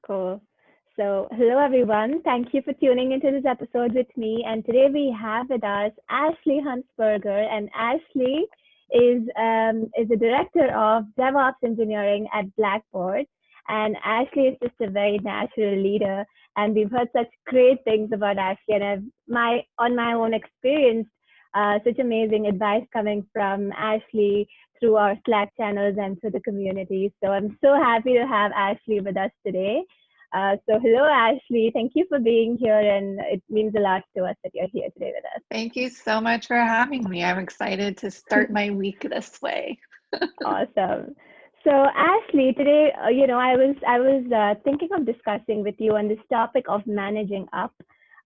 Cool. So, hello everyone. Thank you for tuning into this episode with me. And today we have with us Ashley Hunsberger, and Ashley is the director of DevOps engineering at Blackboard. And Ashley is just a very natural leader, and we've heard such great things about Ashley. And on my own experience, such amazing advice coming from Ashley through our Slack channels and through the community. So I'm so happy to have Ashley with us today. So hello, Ashley. Thank you for being here, and it means a lot to us that you're here today with Thank you so much for having me. I'm excited to start us. my week this way. Awesome. So Ashley, today, I was thinking of discussing with you on this topic of managing up.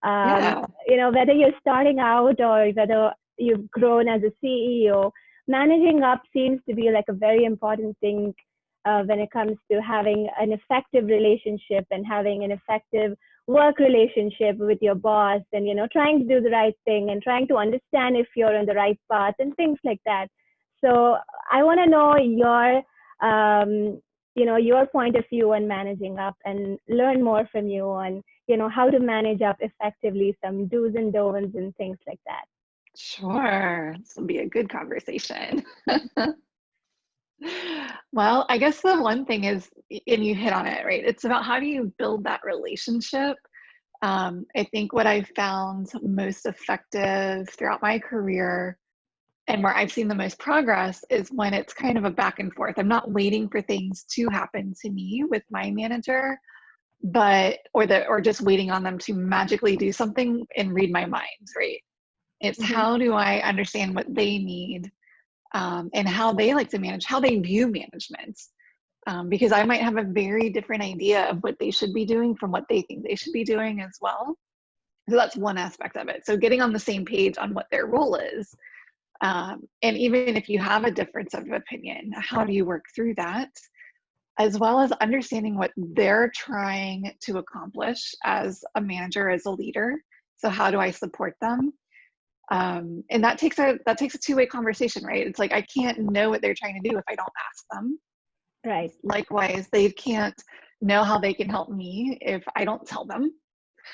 Yeah. Whether you're starting out or whether you've grown as a CEO, managing up seems to be like a very important thing when it comes to having an effective relationship and having an effective work relationship with your boss, and trying to do the right thing and trying to understand if you're on the right path and things like that. So I want to know your point of view on managing up, and learn more from you on how to manage up effectively, some do's and don'ts and things like that. Sure. This will be a good conversation. Well, I guess the one thing is, and you hit on it, right? It's about how do you build that relationship. I think what I found most effective throughout my career and where I've seen the most progress is when it's kind of a back and forth. I'm not waiting for things to happen to me with my manager, or just waiting on them to magically do something and read my mind, right? It's Mm-hmm. how do I understand what they need, and how they like to manage, how they view management. Because I might have a very different idea of what they should be doing from what they think they should be doing as well. So that's one aspect of it. So getting on the same page on what their role is. And even if you have a difference of opinion, how do you work through that? As well as understanding what they're trying to accomplish as a manager, as a leader. So how do I support them? And that takes a two-way conversation, right? It's like I can't know what they're trying to do if I don't ask them. Right. Likewise, they can't know how they can help me if I don't tell them.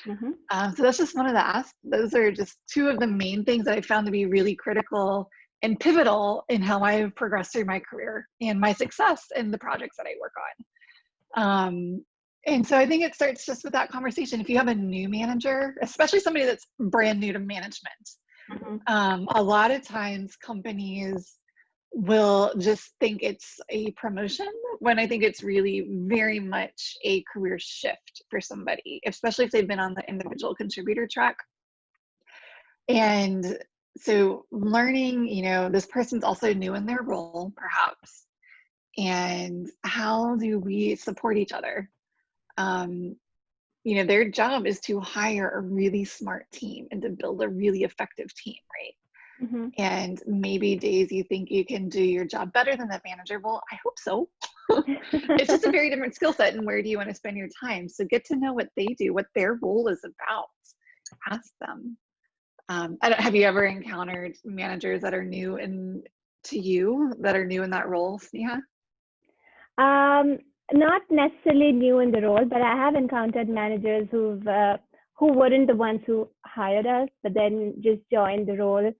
Mm-hmm. So that's just one of the asks. Those are just two of the main things that I found to be really critical and pivotal in how I've progressed through my career and my success in the projects that I work on. And so I think it starts just with that conversation. If you have a new manager, especially somebody that's brand new to management, Mm-hmm. a lot of times companies will just think it's a promotion when I think it's really very much a career shift for somebody, especially if they've been on the individual contributor track. And so learning, this person's also new in their role, perhaps, and how do we support each other? Um, their job is to hire a really smart team and to build a really effective team, right? Mm-hmm. And maybe days you think you can do your job better than the manager. Well, I hope so. It's just a very different skill set, and where do you want to spend your time? So get to know what they do, what their role is about. Ask them. Have you ever encountered managers that are new to you, that are new in that role, Sneha? Um, Not necessarily new in the role, but I have encountered managers who weren't the ones who hired us, but then just joined the role.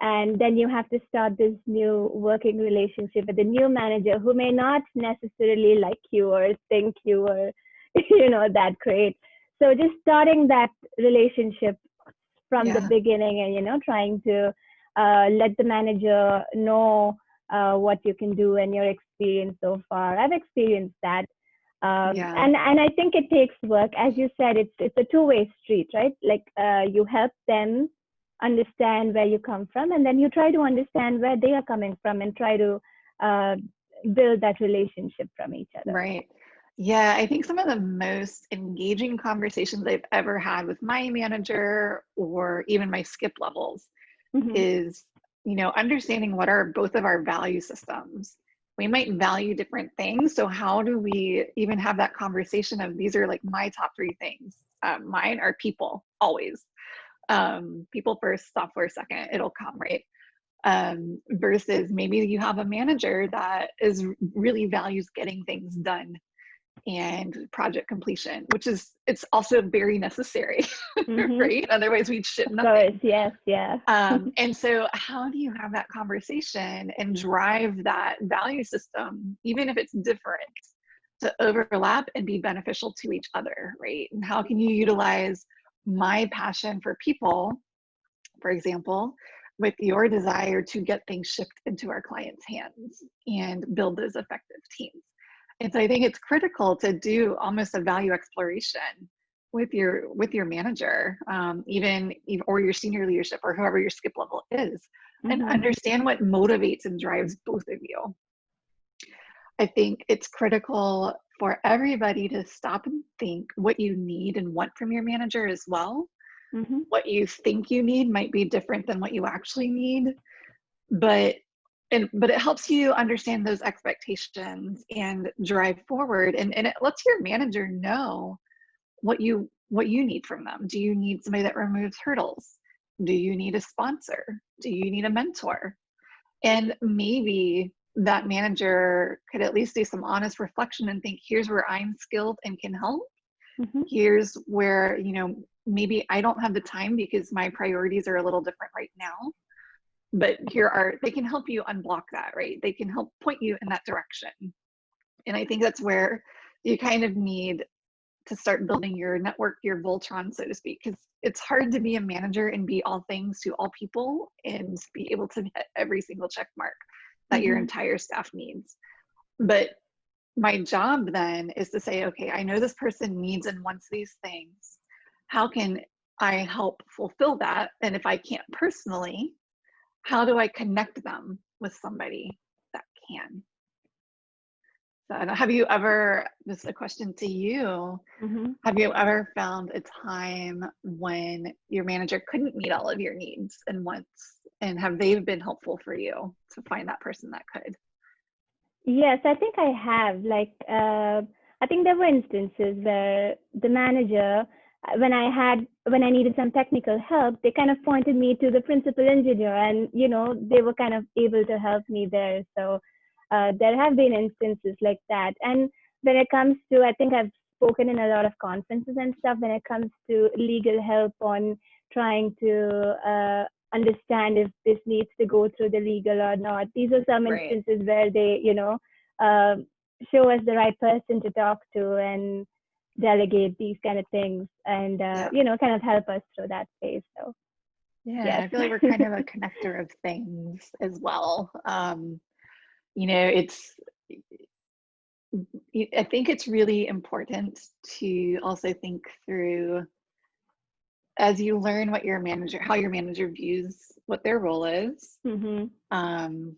And then you have to start this new working relationship with the new manager who may not necessarily like you or think you are, that great. So just starting that relationship from the Yeah. beginning, and trying to let the manager know what you can do and your experience so far. I've experienced that. Yeah. And I think it takes work. As you said, it's a two-way street, right? Like you help them understand where you come from, and then you try to understand where they are coming from and try to uh, build that relationship from each other. Right. Yeah, I think some of the most engaging conversations I've ever had with my manager or even my skip levels Mm-hmm. is, understanding what are both of our value systems. We might value different things. So how do we even have that conversation of these are like my top three things? Mine are people, always. People first, software second, it'll come, right? Versus maybe you have a manager that is really values getting things done. and project completion, it's also very necessary, Mm-hmm. right? Otherwise we'd ship Of course. nothing. Yes. Yeah. And so how do you have that conversation and drive that value system, even if it's different, to overlap and be beneficial to each other, right? And how can you utilize my passion for people, for example, with your desire to get things shipped into our clients' hands and build those effective teams? And so I think it's critical to do almost a value exploration with your manager, or your senior leadership, or whoever your skip level is, and Mm-hmm. understand what motivates and drives both of you. I think it's critical for everybody to stop and think what you need and want from your manager as well. Mm-hmm. What you think you need might be different than what you actually need, but but it helps you understand those expectations and drive forward, and it lets your manager know what you need from them. Do you need somebody that removes hurdles? Do you need a sponsor? Do you need a mentor? And maybe that manager could at least do some honest reflection and think, here's where I'm skilled and can help. Mm-hmm. Here's where, maybe I don't have the time because my priorities are a little different right now. But they can help you unblock that, right? They can help point you in that direction. And I think that's where you kind of need to start building your network, your Voltron, so to speak, because it's hard to be a manager and be all things to all people and be able to hit every single check mark that your Mm-hmm. entire staff needs. But my job then is to say, okay, I know this person needs and wants these things. How can I help fulfill that? And if I can't personally, how do I connect them with somebody that can? So have you ever, this is a question to you, Mm-hmm. have you ever found a time when your manager couldn't meet all of your needs and wants, and have they been helpful for you to find that person that could? Yes, I think I have. I think there were instances where the manager, when I needed some technical help, they kind of pointed me to the principal engineer, and they were kind of able to help me there. So there have been instances like that. And when it comes to, I think I've spoken in a lot of conferences and stuff. When it comes to legal help on trying to understand if this needs to go through the legal or not. These are some Right. instances where they, uh, show us the right person to talk to and delegate these kind of things, and Yeah. kind of help us through that phase. So Yeah. yes. I feel like we're kind of a connector of things as well. It's, I think it's really important to also think through, as you learn how your manager views what their role is, Mhm. um,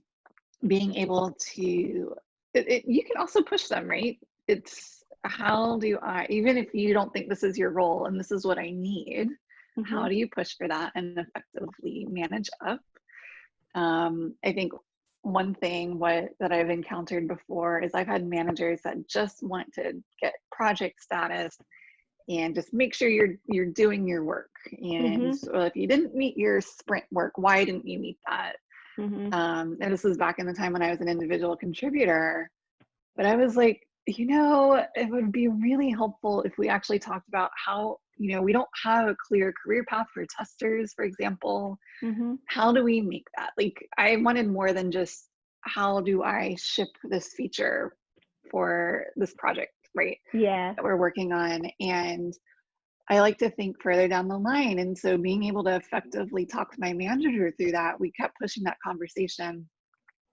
being able to, you can also push them, right? It's how do I, even if you don't think this is your role and this is what I need, how Mhm. do you push for that and effectively manage up? I think one thing that I've encountered before is I've had managers that just want to get project status and just make sure you're doing your work. And Mhm. well, if you didn't meet your sprint work, why didn't you meet that? Mhm. And this was back in the time when I was an individual contributor. But I was like, it would be really helpful if we actually talked about how, we don't have a clear career path for testers, for example. Mhm. How do we make that? Like, I wanted more than just how do I ship this feature for this project, right? Yeah. That we're working on. And I like to think further down the line. And so being able to effectively talk to my manager through that, we kept pushing that conversation.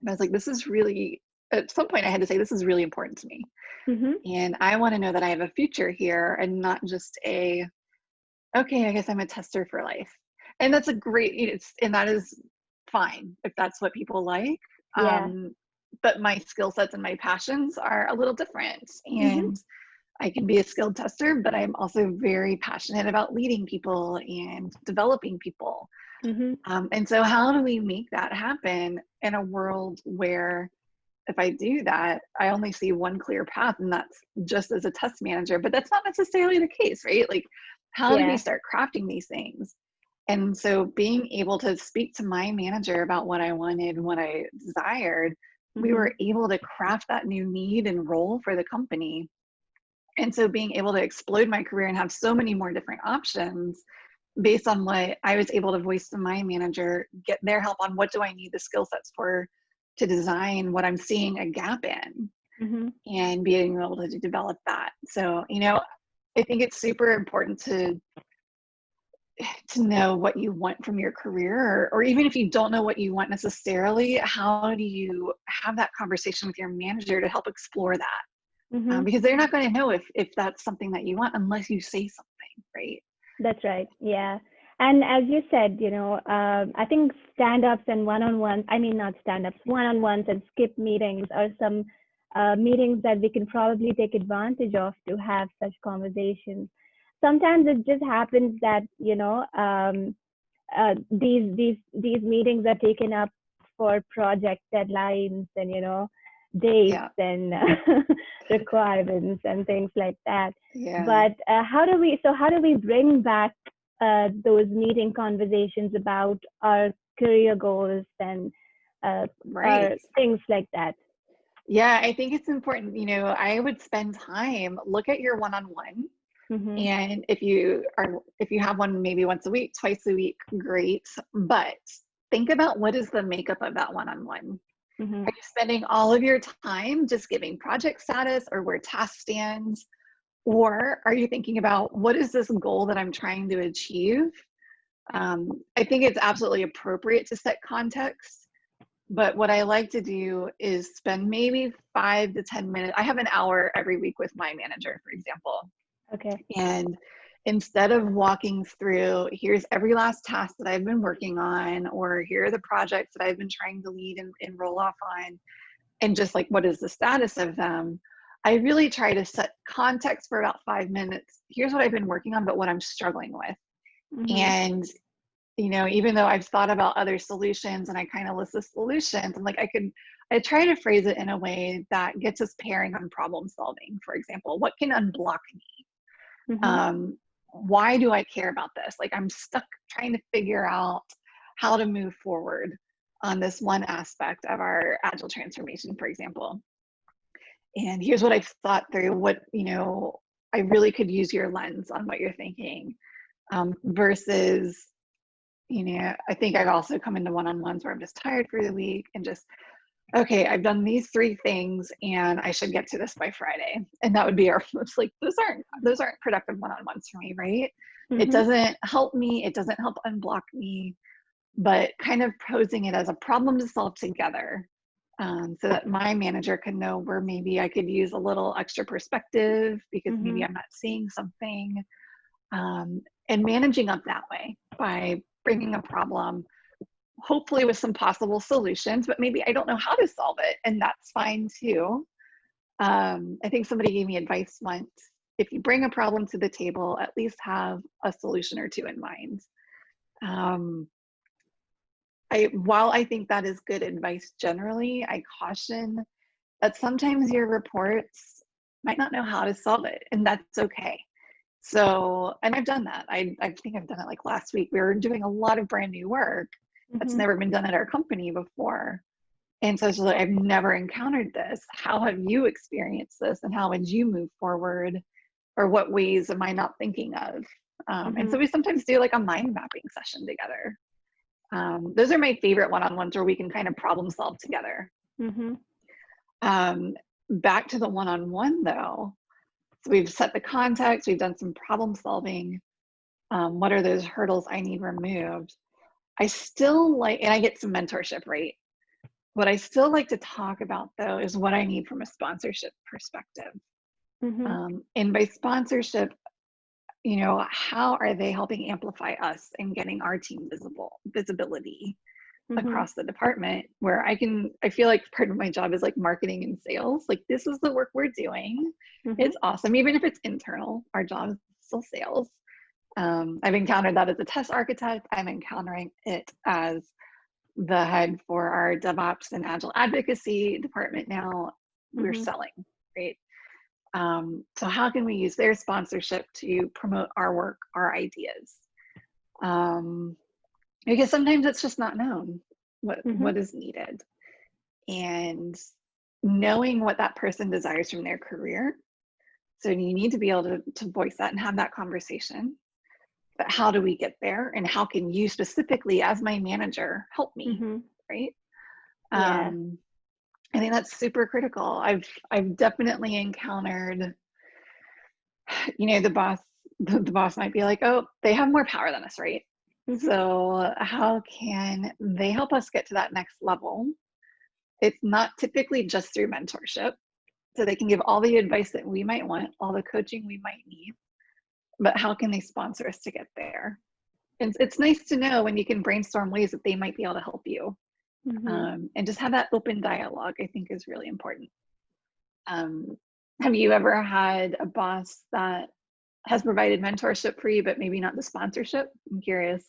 And I was like, this is really, at some point I had to say, this is really important to me. Mhm. And I want to know that I have a future here and not just okay, I guess I'm a tester for life. And that's a great, and that is fine if that's what people like. Yeah. But my skill sets and my passions are a little different. Mhm. And I can be a skilled tester, but I'm also very passionate about leading people and developing people. Mhm. And so, how do we make that happen in a world where if I do that, I only see one clear path, and that's just as a test manager, but that's not necessarily the case, right? Like, how do we Yeah. start crafting these things? And so being able to speak to my manager about what I wanted and what I desired, we Mhm. were able to craft that new need and role for the company And so being able to explode my career and have so many more different options based on what I was able to voice to my manager, get their help on what do I need the skill sets for to design what I'm seeing a gap in, and being able to develop that. So, you know, I think it's super important to know what you want from your career, or even if you don't know what you want necessarily, how do you have that conversation with your manager to help explore that? Because they're not going to know if that's something that you want unless you say something, right? That's right. Yeah. And as you said, you know, I think stand-ups and one-on-ones, I mean, not stand-ups, one-on-ones and skip meetings are some meetings that we can probably take advantage of to have such conversations. Sometimes it just happens that, you know, these meetings are taken up for project deadlines and, you know, dates Yeah. and requirements and things like that. Yeah. But how do we bring back those meeting conversations about our career goals and Right. our things like that? Yeah, I think it's important. You know, I would spend time, look at your one-on-one, and if you have one maybe once a week, twice a week, great. But think about what is the makeup of that one-on-one. Are you spending all of your time just giving project status or where task stands? Or are you thinking about what is this goal that I'm trying to achieve? I think it's absolutely appropriate to set context. But what I like to do is spend maybe 5 to 10 minutes. I have an hour every week with my manager, for example. Okay. And instead of walking through, here's every last task that I've been working on, or here are the projects that I've been trying to lead and roll off on, and just like, what is the status of them? I really try to set context for about 5 minutes. Here's what I've been working on, but what I'm struggling with. And you know, even though I've thought about other solutions and I kind of list the solutions, I'm like, I try to phrase it in a way that gets us pairing on problem solving. For example, what can unblock me? Why do I care about this? Like, I'm stuck trying to figure out how to move forward on this one aspect of our agile transformation, for example. And here's what I've thought through, what, you know, I really could use your lens on what you're thinking, versus, you know, I think I've also come into one-on-ones where I'm just tired for the week and just, okay, I've done these 3 things and I should get to this by Friday. And that would be our, it's like, those aren't productive one-on-ones for me, right? It doesn't help me. It doesn't help unblock me, but kind of posing it as a problem to solve together, so that my manager can know where maybe I could use a little extra perspective because maybe I'm not seeing something, and managing up that way by bringing a problem, hopefully with some possible solutions, but maybe I don't know how to solve it, and that's fine too. I think somebody gave me advice once: if you bring a problem to the table, at least have a solution or 2 in mind. While I think that is good advice generally, I caution that sometimes your reports might not know how to solve it, and that's okay. So, and I've done that. I think I've done it like last week. We were doing a lot of brand new work that's never been done at our company before. And so it's like, I've never encountered this. How have you experienced this? And how would you move forward? Or what ways am I not thinking of? And so we sometimes do like a mind mapping session together. Those are my favorite one-on-ones where we can kind of problem solve together. Back to the one-on-one though. So we've set the context, we've done some problem solving. What are those hurdles I need removed? I still like, and I get some mentorship, right? What I still like to talk about though is what I need from a sponsorship perspective. And by sponsorship, you know, how are they helping amplify us and getting our team visibility across the department, where I feel like part of my job is like marketing and sales. Like, this is the work we're doing. It's awesome. Even if it's internal, our job is still sales. I've encountered that as a test architect. I'm encountering it as the head for our DevOps and Agile advocacy department now. We're selling, right? So how can we use their sponsorship to promote our work, our ideas? Because sometimes it's just not known what is needed. And knowing what that person desires from their career So you need to be able to voice that and have that conversation. But how do we get there? And how can you specifically, as my manager, help me? Mm-hmm. Right? Yeah. I think that's super critical. I've definitely encountered, the boss might be like, oh, they have more power than us, right? Mm-hmm. So how can they help us get to that next level? It's not typically just through mentorship. So they can give all the advice that we might want, all the coaching we might need, but how can they sponsor us to get there? And it's nice to know when you can brainstorm ways that they might be able to help you. Mm-hmm. And just have that open dialogue, I think, is really important. Have you ever had a boss that has provided mentorship for you, but maybe not the sponsorship? I'm curious.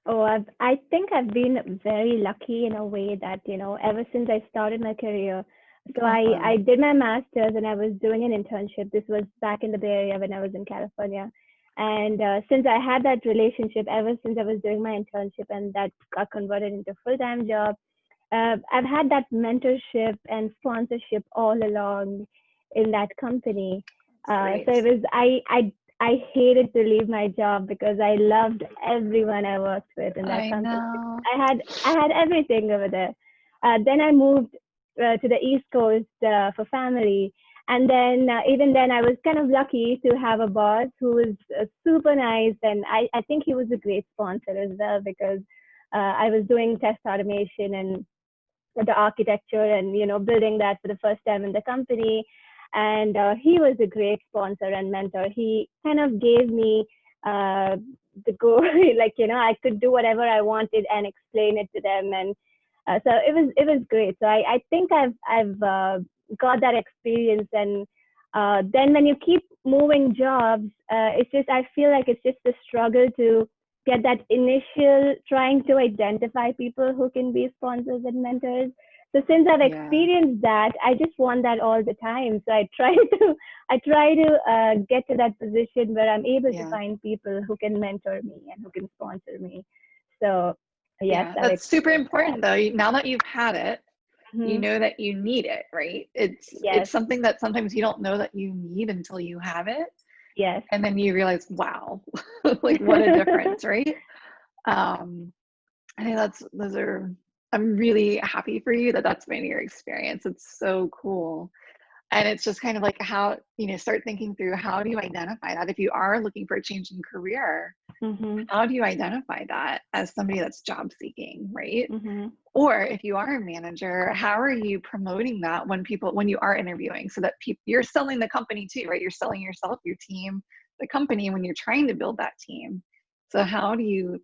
Oh, I think I've been very lucky in a way that, ever since I started my career. So I Awesome. did my master's and I was doing an internship. This was back in the Bay Area when I was in California. And since I had that relationship, ever since I was doing my internship and that got converted into a full-time job, I've had that mentorship and sponsorship all along in that company. That's So great. it was I hated to leave my job because I loved everyone I worked with in that I company. know. I had everything over there. Then I moved to the East Coast for family, and then even then I was kind of lucky to have a boss who was super nice, and I think he was a great sponsor as well because I was doing test automation and the architecture and building that for the first time in the company, and he was a great sponsor and mentor. He kind of gave me uh, the go like I could do whatever I wanted and explain it to them, and so it was great. So I think I've got that experience, and then when you keep moving jobs, it's just I feel like it's just a struggle to get that initial trying to identify people who can be sponsors and mentors. So since I've Yeah. experienced that, I just want that all the time. So I try to get to that position where I'm able to Yeah. find people who can mentor me and who can sponsor me. So yes, Yeah. I've That's super experienced that. important though. Now that you've had it, you Hmm. know that you need it, right? It's Yes, something that sometimes you don't know that you need until you have it. yes. And then you realize, wow, like what a difference, right? Um, I think I'm really happy for you that that's been your experience. It's so cool. And it's just kind of like how, start thinking through how do you identify that? If you are looking for a change in career, Mhm. how do you identify that as somebody that's job seeking, right? Mhm. Or if you are a manager, how are you promoting that when you are interviewing so that you're selling the company too, right? You're selling yourself, your team, the company when you're trying to build that team. So how do you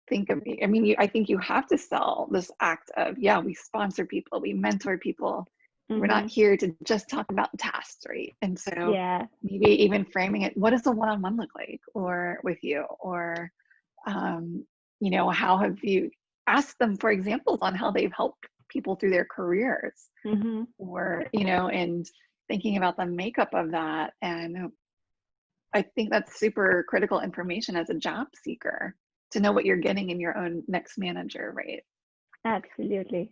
think of I mean, I think you have to sell this act of, yeah, we sponsor people, we mentor people. We're not Mhm. here to just talk about tasks, right? And so Yeah. maybe even framing it, what does a one-on-one look like or with you? Or um, how have you asked them for examples on how they've helped people through their careers? Mhm. Or, and thinking about the makeup of that. And I think that's super critical information as a job seeker to know what you're getting in your own next manager, right? Absolutely.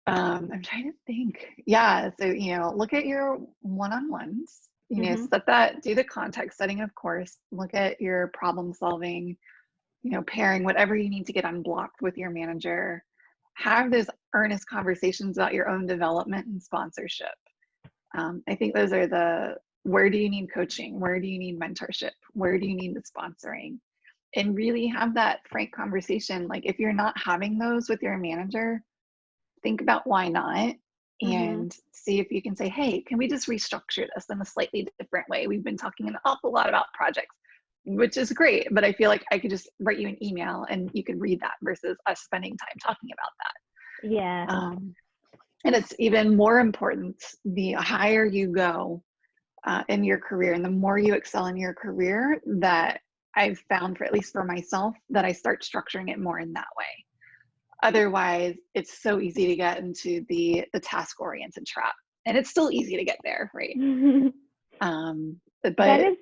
I'm trying to think. Yeah, so look at your one-on-ones. Mhm. Do the context setting, of course. Look at your problem solving, pairing whatever you need to get unblocked with your manager. Have those earnest conversations about your own development and sponsorship. I think those are where do you need coaching? Where do you need mentorship? Where do you need the sponsoring? And really have that frank conversation. Like if you're not having those with your manager, think about why not Mhm. and see if you can say, hey, can we just restructure this in a slightly different way? We've been talking an awful lot about projects, which is great, but I feel like I could just write you an email and you could read that versus us spending time talking about Yeah. that. And it's even more important the higher you go in your career and the more you excel in your career, that I've found, for at least for myself, that I start structuring it more in that way. Otherwise, it's so easy to get into the task oriented trap, and it's still easy to get there, right? That But is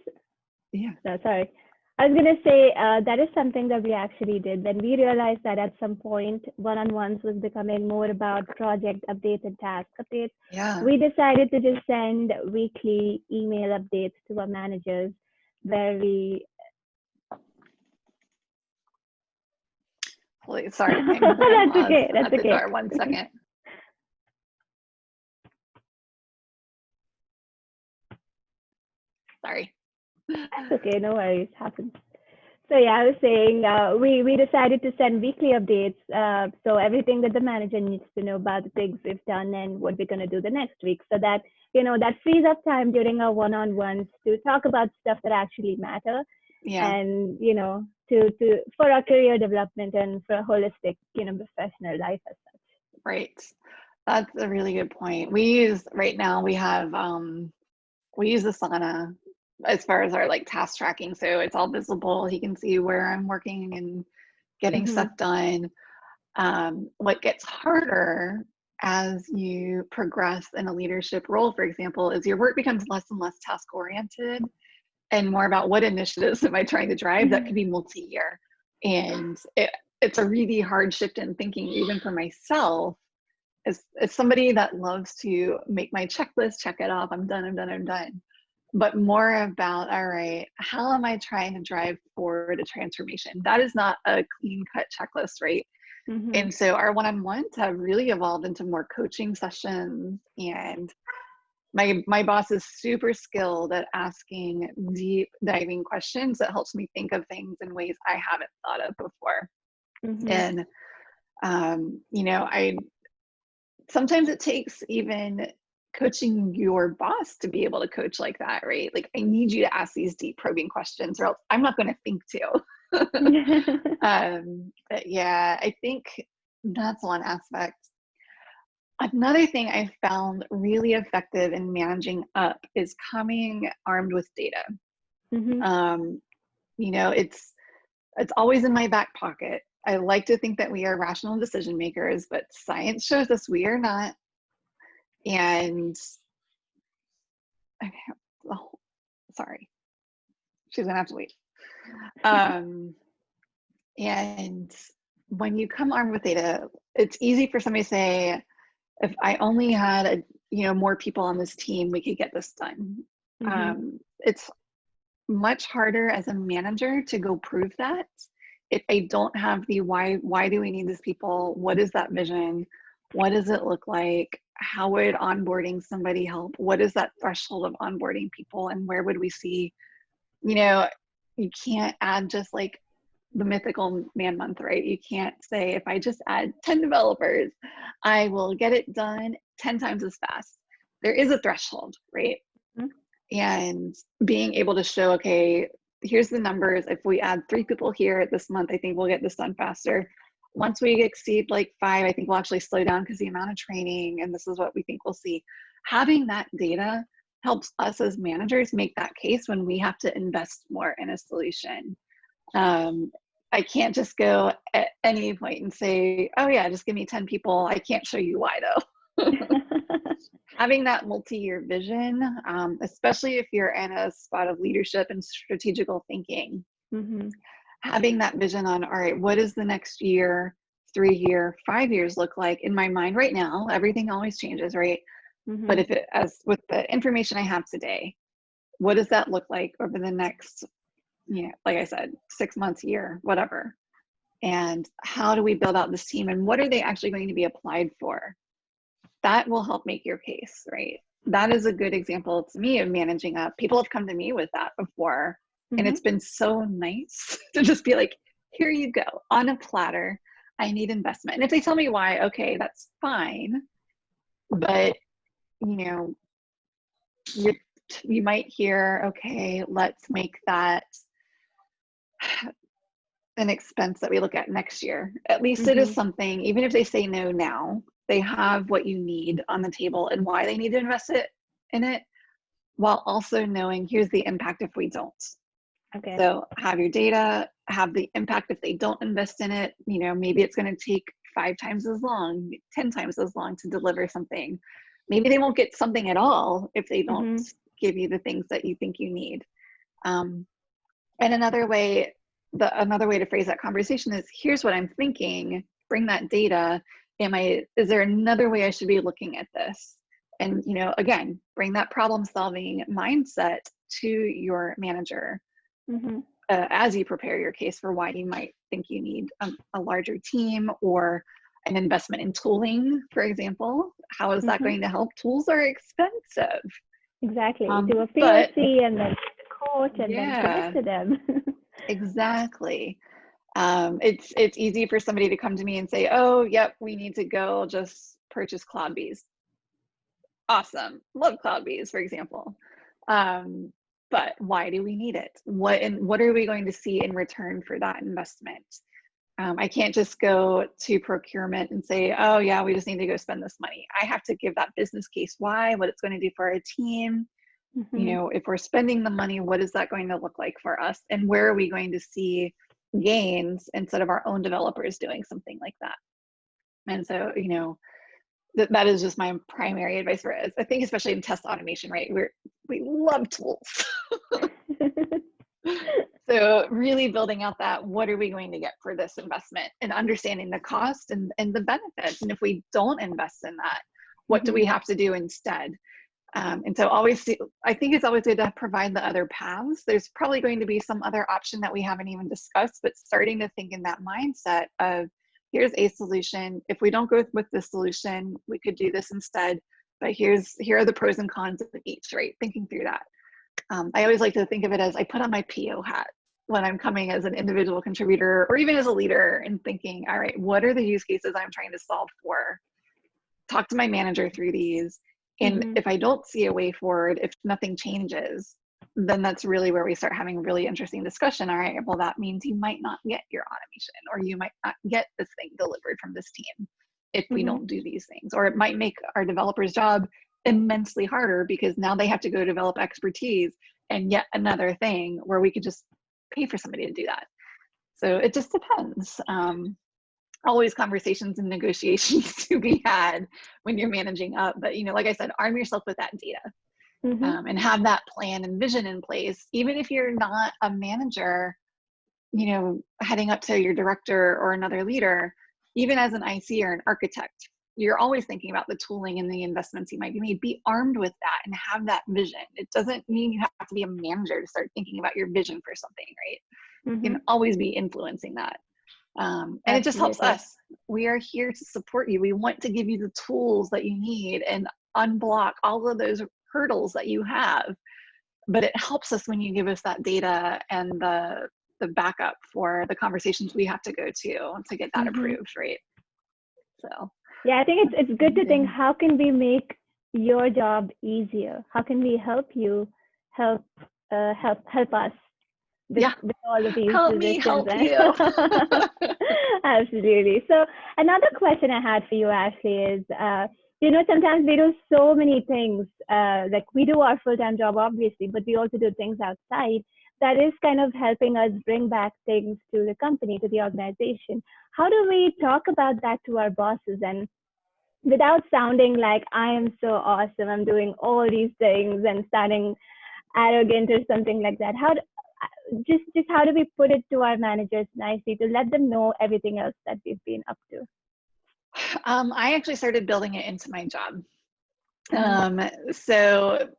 yeah, no, sorry. I was going to say that is something that we actually did when we realized that at some point one-on-ones was becoming more about project updates and task updates. Yeah. We decided to just send weekly email updates to our managers where we Sorry, my that's mother-in-law's okay. That's at the okay. door. 1 second. Sorry. That's okay. No worries. Happens. So yeah, I was saying we decided to send weekly updates. So everything that the manager needs to know about the things we've done and what we're gonna do the next week, so that that frees up time during our one-on-ones to talk about stuff that actually matter, Yeah. and to for our career development and for a holistic professional life as such. Right. That's a really good point. We use right now we have we use Asana as far as our like task tracking. So it's all visible. He can see where I'm working and getting stuff done. What gets harder as you progress in a leadership role, for example, is your work becomes less and less task oriented and more about what initiatives am I trying to drive that could be multi-year. And it's a really hard shift in thinking, even for myself, as somebody that loves to make my checklist, check it off, I'm done, I'm done, I'm done. But more about, all right, how am I trying to drive forward a transformation? That is not a clean cut checklist, right? And so our one-on-ones have really evolved into more coaching sessions, and my boss is super skilled at asking deep diving questions that helps me think of things in ways I haven't thought of before. And I sometimes it takes even coaching your boss to be able to coach like that, right? Like, I need you to ask these deep probing questions or else I'm not going to think to. But yeah, I think that's one aspect. Another thing I found really effective in managing up is coming armed with data. It's always in my back pocket. I like to think that we are rational decision makers, but science shows us we are not. And sorry, she's gonna have to wait. And when you come armed with data, it's easy for somebody to say, if I only had more people on this team, we could get this done. It's much harder as a manager to go prove that if I don't have the why do we need these people? What is that vision? What does it look like? How would onboarding somebody help? What is that threshold of onboarding people, and where would we see, you can't add just like the mythical man month, right? You can't say, if I just add 10 developers, I will get it done 10 times as fast. There is a threshold, right? And being able to show, okay, here's the numbers. If we add 3 people here this month, I think we'll get this done faster. Once we exceed like 5, I think we'll actually slow down because the amount of training, and this is what we think we'll see. Having that data helps us as managers make that case when we have to invest more in a solution. I can't just go at any point and say, oh yeah, just give me 10 people. I can't show you why though. Having that multi-year vision, especially if you're in a spot of leadership and strategical thinking, having that vision on, all right, what does the next year, 3-year, 5 years look like? In my mind right now, everything always changes, right? But if it, as with the information I have today, what does that look like over the next, like I said, 6 months, year, whatever? And how do we build out this team, and what are they actually going to be applied for? That will help make your case, right? That is a good example to me of managing up. People have come to me with that before, and it's been so nice to just be like, here you go, on a platter. I need investment. And if they tell me why, okay, that's fine. But, you might hear, okay, let's make that an expense that we look at next year. At least it is something, even if they say no now, they have what you need on the table and why they need to invest in it, while also knowing here's the impact if we don't. Okay. So have your data, have the impact if they don't invest in it. Maybe it's going to take 5 times as long, 10 times as long to deliver something. Maybe they won't get something at all if they don't give you the things that you think you need. And another way to phrase that conversation is, here's what I'm thinking, bring that data. Is there another way I should be looking at this? And, again, bring that problem solving mindset to your manager as you prepare your case for why you might think you need a larger team or an investment in tooling, for example. How is that going to help? Tools are expensive. Exactly. Do a POC and then quote and then commit to them. Exactly. It's easy for somebody to come to me and say, oh, yep, we need to go just purchase CloudBees. Awesome. Love CloudBees, for example. But why do we need it? What are we going to see in return for that investment? I can't just go to procurement and say, oh yeah, we just need to go spend this money. I have to give that business case why, what it's going to do for our team. If we're spending the money, what is that going to look like for us? And where are we going to see gains instead of our own developers doing something like that? And so, that is just my primary advice for it. I think especially in test automation, right? We love tools. So really building out that, what are we going to get for this investment, and understanding the cost and the benefits. And if we don't invest in that, what do we have to do instead? And so I think it's always good to provide the other paths. There's probably going to be some other option that we haven't even discussed, but starting to think in that mindset of, here's a solution. If we don't go with this solution, we could do this instead. But here are the pros and cons of each, right? Thinking through that. I always like to think of it as, I put on my PO hat when I'm coming as an individual contributor or even as a leader, and thinking, all right, what are the use cases I'm trying to solve for? Talk to my manager through these. And if I don't see a way forward, if nothing changes, then that's really where we start having really interesting discussion. All right, well, that means you might not get your automation, or you might not get this thing delivered from this team if we don't do these things. Or it might make our developers' job immensely harder, because now they have to go develop expertise and yet another thing where we could just pay for somebody to do that. So it just depends. Always conversations and negotiations to be had when you're managing up. But, like I said, arm yourself with that data and have that plan and vision in place. Even if you're not a manager, heading up to your director or another leader, even as an IC or an architect, you're always thinking about the tooling and the investments you might be made. Be armed with that and have that vision. It doesn't mean you have to be a manager to start thinking about your vision for something, right? You can always be influencing that. And it just helps us. We are here to support you. We want to give you the tools that you need and unblock all of those hurdles that you have. But it helps us when you give us that data and the backup for the conversations we have to go to get that approved, right? So yeah, I think it's good to think, how can we make your job easier? How can we help you help us with all of these help me help you. Absolutely. So another question I had for you, Ashley, is sometimes we do so many things, like we do our full-time job obviously, but we also do things outside that is kind of helping us bring back things to the company, to the organization. How do we talk about that to our bosses, and without sounding like I am so awesome, I'm doing all these things, and sounding arrogant or something like that? How do we put it to our managers nicely to let them know everything else that we've been up to? I actually started building it into my job. So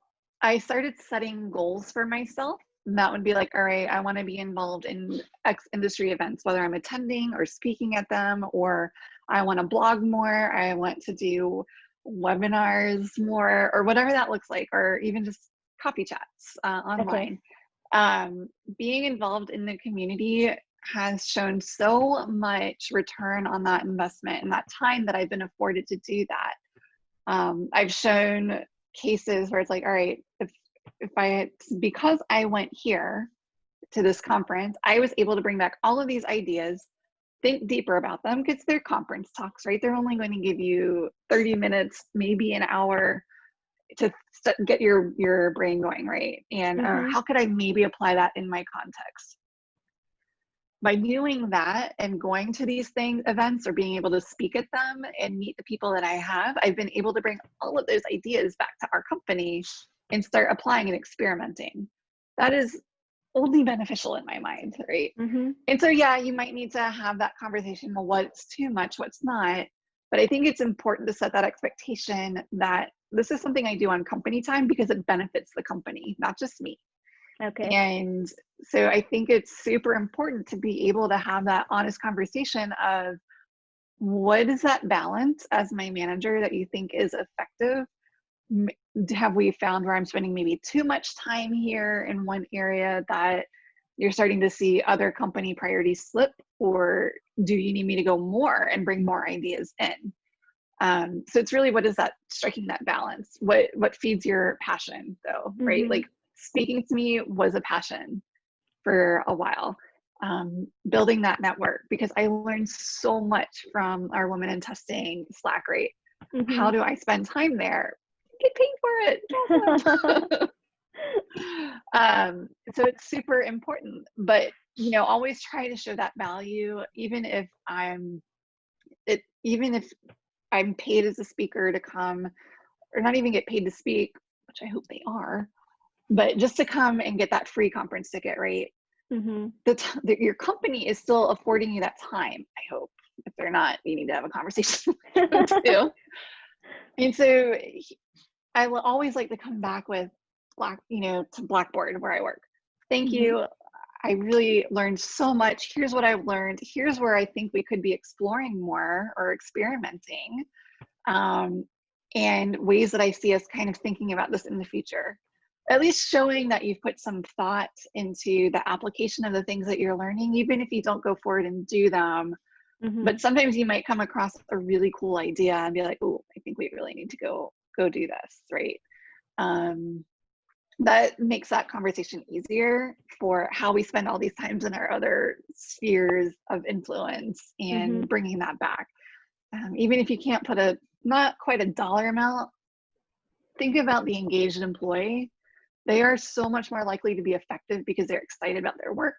I started setting goals for myself. And that would be like, all right, I want to be involved in X industry events, whether I'm attending or speaking at them, or I want to blog more, I want to do webinars more, or whatever that looks like, or even just coffee chats online. Being involved in the community has shown so much return on that investment and that time that I've been afforded to do that. I've shown cases where it's like, all right, because I went here to this conference, I was able to bring back all of these ideas, think deeper about them, because they're conference talks, right? They're only going to give you 30 minutes, maybe an hour to get your brain going, right? And how could I maybe apply that in my context? By doing that and going to these events or being able to speak at them and meet the people that I have, I've been able to bring all of those ideas back to our company and start applying and experimenting. That is only beneficial in my mind, right? Mm-hmm. And so, yeah, you might need to have that conversation. Well, what's too much, what's not? But I think it's important to set that expectation that this is something I do on company time because it benefits the company, not just me. Okay. And so I think it's super important to be able to have that honest conversation of what is that balance as my manager that you think is effective? Have we found where I'm spending maybe too much time here in one area that you're starting to see other company priorities slip, or do you need me to go more and bring more ideas in? So it's really, what is that, striking that balance? What feeds your passion though, right? Mm-hmm. Like speaking to me was a passion for a while. Building that network, because I learned so much from our Women in Testing Slack, right? Mm-hmm. How do I spend time there? Get paid for it. Awesome. So it's super important, but always try to show that value, even if I'm paid as a speaker to come, or not even get paid to speak, which I hope they are, but just to come and get that free conference ticket, right? Mm-hmm. Your company is still affording you that time, I hope. If they're not, you need to have a conversation with them too. And so I will always like to come back with to Blackboard where I work. Thank Mm-hmm. you. I really learned so much. Here's what I've learned. Here's where I think we could be exploring more or experimenting, and ways that I see us kind of thinking about this in the future. At least showing that you've put some thought into the application of the things that you're learning, even if you don't go forward and do them. Mm-hmm. But sometimes you might come across a really cool idea and be like, oh, I think we really need to go do this, right? That makes that conversation easier for how we spend all these times in our other spheres of influence, and Mm-hmm. bringing that back. Even if you can't put not quite a dollar amount, think about the engaged employee. They are so much more likely to be effective because they're excited about their work.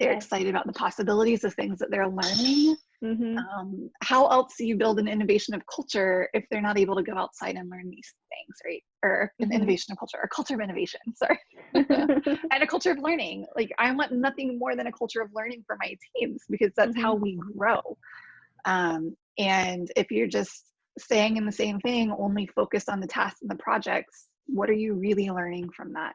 They're Yes. excited about the possibilities of things that they're learning. Mm-hmm. How else do you build an innovation of culture if they're not able to go outside and learn these things, right? Or an innovation of culture, or culture of innovation, sorry. And a culture of learning. Like, I want nothing more than a culture of learning for my teams, because that's how we grow. And if you're just staying in the same thing, only focused on the tasks and the projects, what are you really learning from that?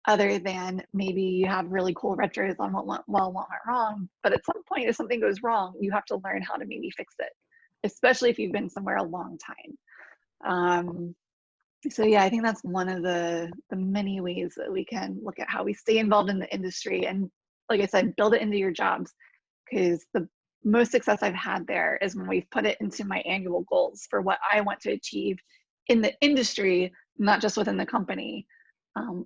Other than maybe you have really cool retros on what went well, what went wrong. But at some point, if something goes wrong, you have to learn how to maybe fix it, especially if you've been somewhere a long time. So yeah, I think that's one of the many ways that we can look at how we stay involved in the industry. And like I said, build it into your jobs, because the most success I've had there is when we've put it into my annual goals for what I want to achieve in the industry, not just within the company,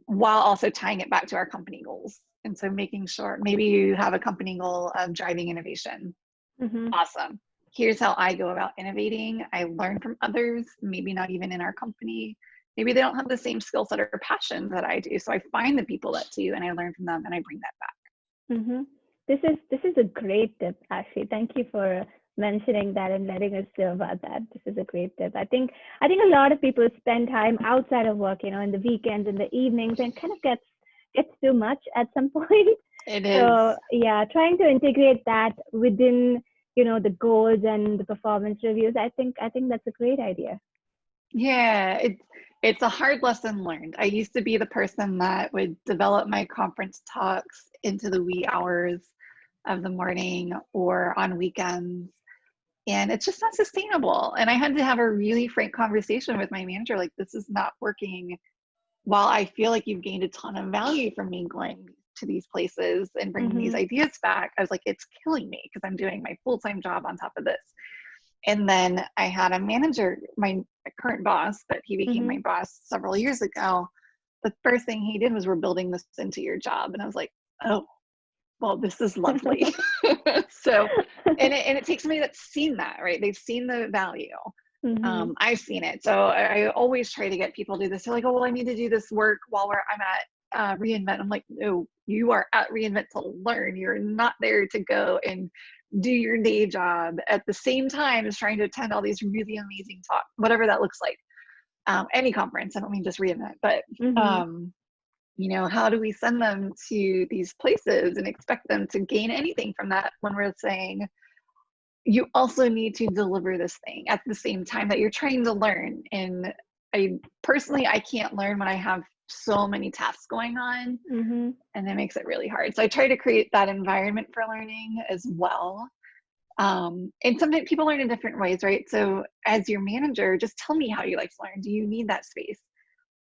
while also tying it back to our company goals. And so making sure, maybe you have a company goal of driving innovation. Mm-hmm. Awesome. Here's how I go about innovating. I learn from others, maybe not even in our company. Maybe they don't have the same skill set or passion that I do. So I find the people that do, and I learn from them, and I bring that back. Mm-hmm. This is a great tip, Ashley. Thank you for mentioning that and letting us know about that. This is a great tip. I think a lot of people spend time outside of work, in the weekends, in the evenings, and kind of gets too much at some point. It is. So yeah, trying to integrate that within the goals and the performance reviews. I think that's a great idea. Yeah, it's a hard lesson learned. I used to be the person that would develop my conference talks into the wee hours of the morning or on weekends, and it's just not sustainable. And I had to have a really frank conversation with my manager, like, this is not working. While I feel like you've gained a ton of value from me going to these places and bringing these Mm-hmm. ideas back, I was like, it's killing me because I'm doing my full-time job on top of this. And then I had a manager, my current boss, but he became Mm-hmm. my boss several years ago. The first thing he did was, we're building this into your job. And I was like, oh, well, this is lovely. So, and it takes somebody that's seen that, right? They've seen the value. Mm-hmm. I've seen it. So I always try to get people to do this. They're like, oh, well, I need to do this work while I'm at reInvent. I'm like, no, you are at reInvent to learn. You're not there to go and do your day job at the same time as trying to attend all these really amazing talks, whatever that looks like. Any conference, I don't mean just reInvent, but Mm-hmm. how do we send them to these places and expect them to gain anything from that when we're saying, you also need to deliver this thing at the same time that you're trying to learn. And I can't learn when I have so many tasks going on, Mm-hmm. and that makes it really hard. So I try to create that environment for learning as well. And sometimes people learn in different ways, right? So as your manager, just tell me how you like to learn. Do you need that space?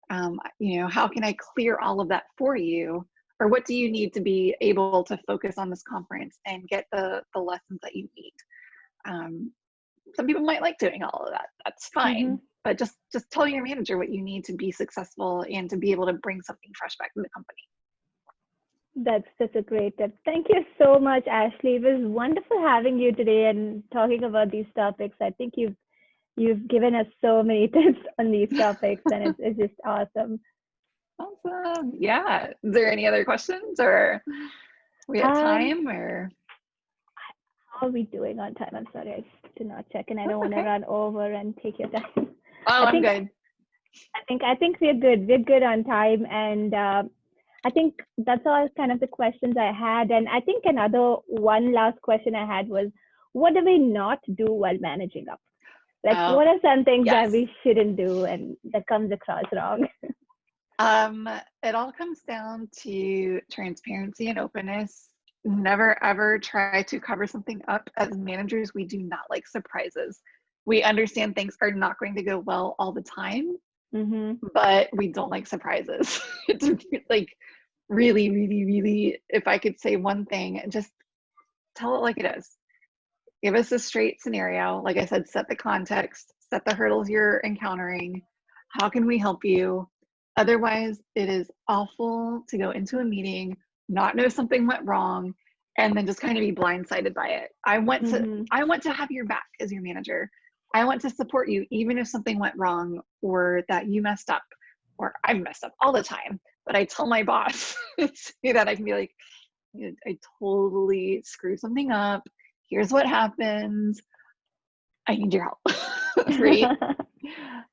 How can I clear all of that for you? Or what do you need to be able to focus on this conference and get the lessons that you need? Some people might like doing all of that. That's Mm-hmm. fine. But just tell your manager what you need to be successful and to be able to bring something fresh back to the company. That's such a great tip. Thank you so much, Ashley. It was wonderful having you today and talking about these topics. I think you've given us so many tips on these topics, and it's just awesome. Awesome. Yeah. Is there any other questions, or we have Um, time, or? how are we doing on time? I'm sorry, I just did not check, and I That's don't want to okay. run over and take your time. Oh, I I'm think good. I think we're good. We're good on time, and I think that's all kind of the questions I had. And I think another one last question I had was, what do we not do while managing up? Like, Oh, what are some things that yes. we shouldn't do and that comes across wrong? It all comes down to transparency and openness. Never ever try to cover something up. As managers, we do not like surprises. We understand things are not going to go well all the time, Mm-hmm. but we don't like surprises. It's like really, really, really, if I could say one thing, just tell it like it is. Give us a straight scenario. Like I said, set the context, set the hurdles you're encountering. How can we help you? Otherwise, it is awful to go into a meeting, not know something went wrong, and then just kind of be blindsided by it. Mm-hmm. I want to have your back as your manager. I want to support you even if something went wrong or that you messed up, or I've messed up all the time. But I tell my boss that I can be like, I totally screwed something up. Here's what happens. I need your help. Right?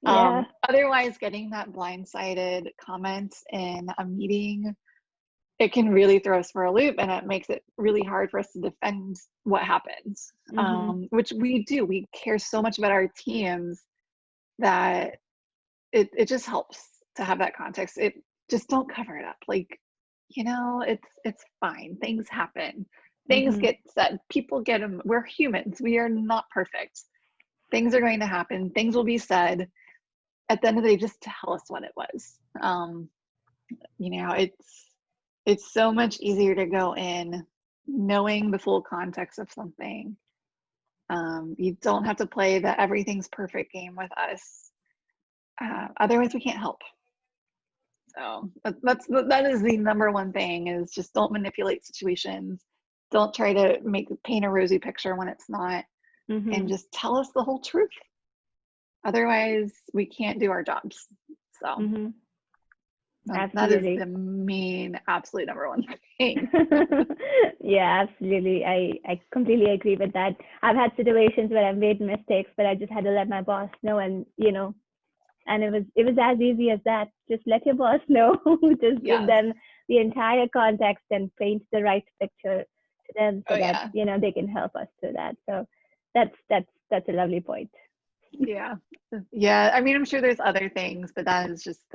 Yeah. Otherwise, getting that blindsided comment in a meeting, it can really throw us for a loop, and it makes it really hard for us to defend what happens, Mm-hmm. which we do. We care so much about our teams that it just helps to have that context. It just don't cover it up. Like, it's fine. Things happen. Things Mm-hmm. get said. People get them. We're humans. We are not perfect. Things are going to happen. Things will be said. At the end of the day, just tell us what it was. It's so much easier to go in knowing the full context of something. You don't have to play the everything's perfect game with us. Otherwise, we can't help. So that is the number one thing, is just don't manipulate situations. Don't try to paint a rosy picture when it's not, Mm-hmm. and just tell us the whole truth. Otherwise, we can't do our jobs. So Mm-hmm. that is Absolutely. the main, absolute number one thing. Yeah, absolutely. I completely agree with that. I've had situations where I've made mistakes, but I just had to let my boss know, and and it was as easy as that. Just let your boss know. Just give Yes. them the entire context and paint the right picture to them Oh so that yeah. they can help us through that. So that's a lovely point. Yeah. Yeah. I mean, I'm sure there's other things, but that is just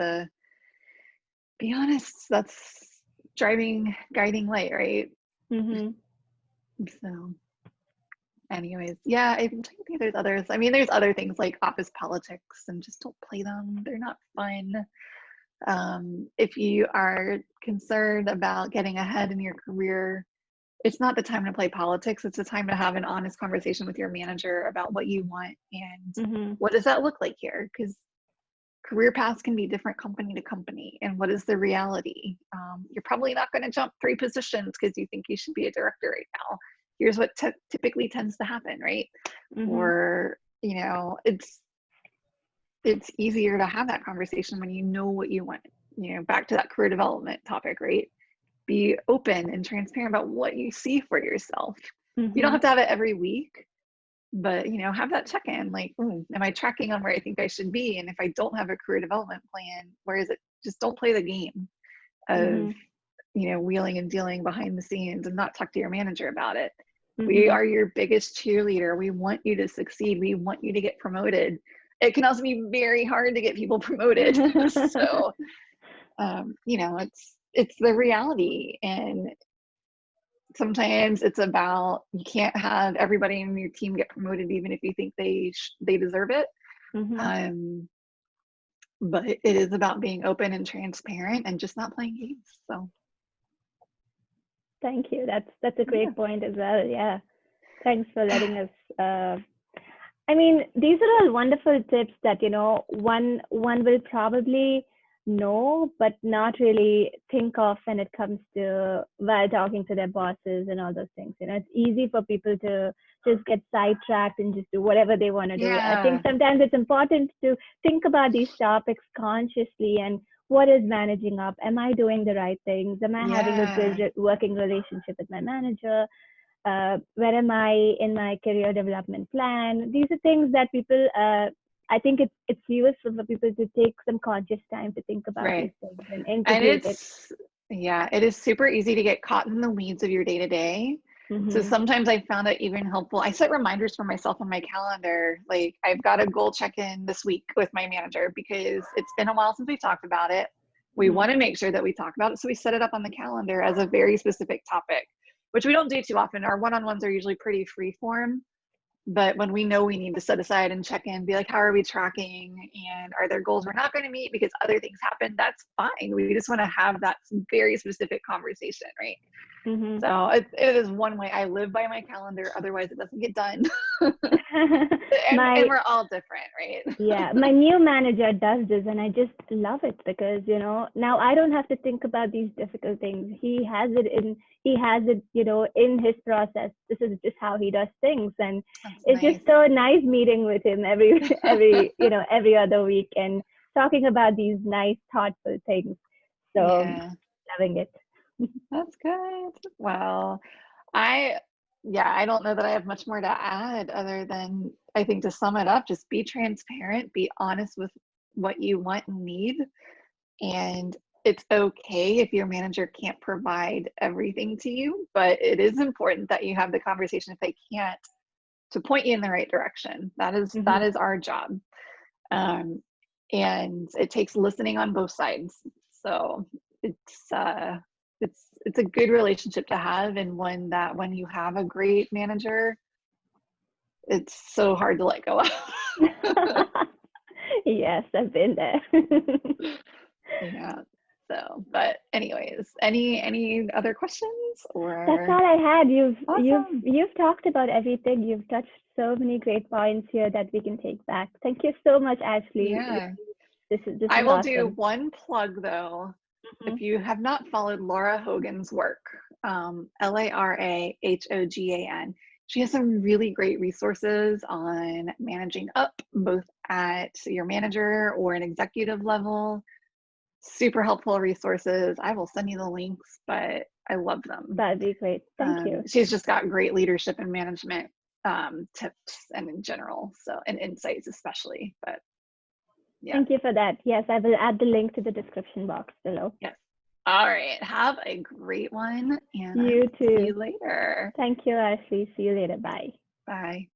be honest, that's guiding light, right? Mhm. So anyways, yeah, I think there's others. I mean, there's other things like office politics, and just don't play them. They're not fun. If you are concerned about getting ahead in your career, it's not the time to play politics. It's the time to have an honest conversation with your manager about what you want and Mhm. what does that look like here? Because career paths can be different company to company. And what is the reality? You're probably not going to jump 3 positions because you think you should be a director right now. Here's what typically tends to happen, right? Mhm. Or, it's easier to have that conversation when you know what you want. Back to that career development topic, right? Be open and transparent about what you see for yourself. You don't Mhm. have to have it every week, but have that check-in, like, am I tracking on where I think I should be? And if I don't have a career development plan, where is it? Just don't play the game. of, Mm-hmm. wheeling and dealing behind the scenes and not talk to your manager about it. We Mm-hmm. are your biggest cheerleader. We want you to succeed. We want you to get promoted. It can also be very hard to get people promoted. So, it's the reality. And sometimes it's about, you can't have everybody in your team get promoted, even if you think they deserve it. Mm-hmm. But it is about being open and transparent and just not playing games. So Thank you. That's a yeah. great point as well. Yeah. Thanks for letting us. I mean, these are all wonderful tips that, one will probably know, but not really think of when it comes to while talking to their bosses and all those things. It's easy for people to just get sidetracked and just do whatever they want to do. I think Yeah. sometimes it's important to think about these topics consciously and what is managing up? Am I doing the right things? Am I having a Yeah. good working relationship with my manager? Where am I in my career development plan? These are things that people, I think it's useful for people to take some conscious time to think about these Right. things and And integrate it. it is super easy to get caught in the weeds of your day to day. So Mm-hmm. sometimes I found it even helpful. I set reminders for myself on my calendar. Like, I've got a goal check-in this week with my manager because it's been a while since we talked about it. We Mm-hmm. want to make sure that we talk about it. So we set it up on the calendar as a very specific topic, which we don't do too often. Our one-on-ones are usually pretty free form. But when we know we need to set aside and check in, be like, how are we tracking? And are there goals we're not going to meet because other things happen? That's fine. We just want to have that very specific conversation, right? Mm-hmm. So it is one way. I live by my calendar. Otherwise, it doesn't get done. and my we're all different, right? Yeah, my new manager does this, and I just love it because now I don't have to think about these difficult things. He has it in his process. This is just how he does things, and That's it's just nice. so nice meeting with him every other week and talking about these nice thoughtful things. So Yeah, loving it. that's good. Well, I, yeah, I don't know that I have much more to add other than, I think, to sum it up, just be transparent, be honest with what you want and need. And it's okay if your manager can't provide everything to you, but it is important that you have the conversation if they can't, to point you in the right direction. That Mm-hmm. is our job. And it takes listening on both sides. So it's it's a good relationship to have, and one that when you have a great manager, it's so hard to let go of. Yes, I've been there. Yeah. So, but anyways, any other questions That's or all I had. awesome. You've talked about everything. You've touched so many great points here that we can take back. Thank you so much, Ashley. Yeah. This I is will do awesome. one plug though. Mhm. If you have not followed Laura Hogan's work, LARAHOGAN, she has some really great resources on managing up, both at your manager or an executive level. Super helpful resources. I will send you the links, but I love them. That'd be great. Thank you. She's just got great leadership and management tips and in general, so, and insights especially. But yeah, Thank you for that. Yes, I will add the link to the description box below. yes. All right. Have a great one, and I You will see you too. later. Thank you, Ashley. See you later. Bye. Bye.